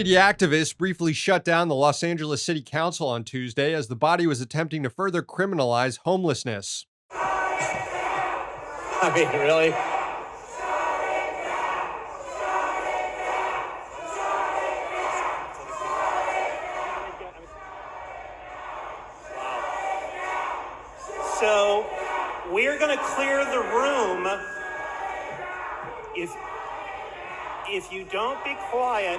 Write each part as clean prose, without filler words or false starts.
City activists briefly shut down the Los Angeles City Council on Tuesday as the body was attempting to further criminalize homelessness. I mean, really? So we're going to clear the room. If you don't be quiet,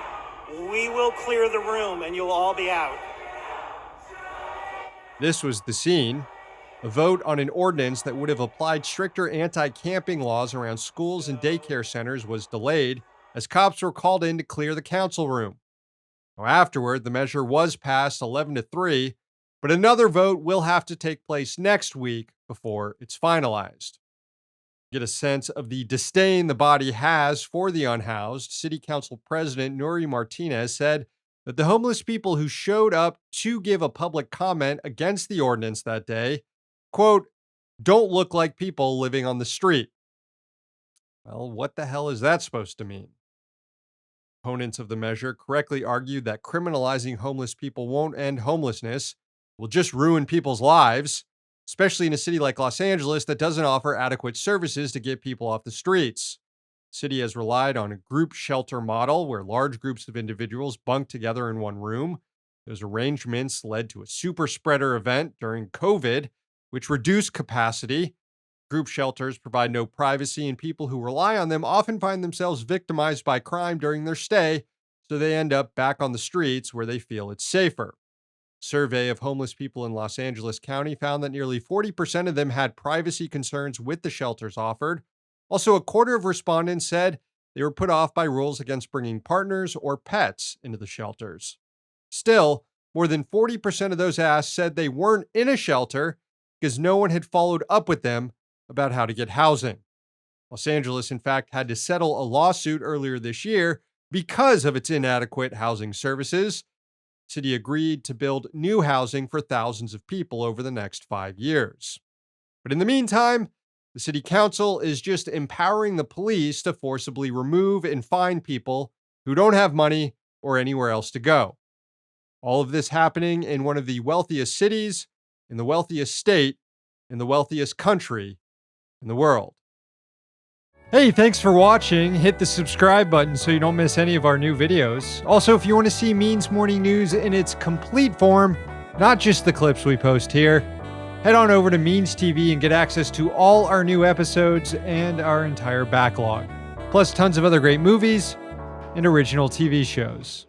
we will clear the room and you'll all be out. This was the scene. A vote on an ordinance that would have applied stricter anti-camping laws around schools and daycare centers was delayed as cops were called in to clear the council room. Now, afterward, the measure was passed 11-3, but another vote will have to take place next week before it's finalized. Get a sense of the disdain the body has for the unhoused, City Council President Nuri Martinez said that the homeless people who showed up to give a public comment against the ordinance that day, quote, don't look like people living on the street. Well, what the hell is that supposed to mean? Opponents of the measure correctly argued that criminalizing homeless people won't end homelessness, will just ruin people's lives, especially in a city like Los Angeles that doesn't offer adequate services to get people off the streets. The city has relied on a group shelter model where large groups of individuals bunk together in one room. Those arrangements led to a super spreader event during COVID, which reduced capacity. Group shelters provide no privacy, and people who rely on them often find themselves victimized by crime during their stay, so they end up back on the streets where they feel it's safer. A survey of homeless people in Los Angeles County found that nearly 40% of them had privacy concerns with the shelters offered. Also, a quarter of respondents said they were put off by rules against bringing partners or pets into the shelters. Still, more than 40% of those asked said they weren't in a shelter because no one had followed up with them about how to get housing. Los Angeles, in fact, had to settle a lawsuit earlier this year because of its inadequate housing services. The city agreed to build new housing for thousands of people over the next 5 years. But in the meantime, the city council is just empowering the police to forcibly remove and fine people who don't have money or anywhere else to go. All of this happening in one of the wealthiest cities, in the wealthiest state, in the wealthiest country in the world. Hey, thanks for watching. Hit the subscribe button so you don't miss any of our new videos. Also, if you want to see Means Morning News in its complete form, not just the clips we post here, head on over to Means TV and get access to all our new episodes and our entire backlog, plus tons of other great movies and original TV shows.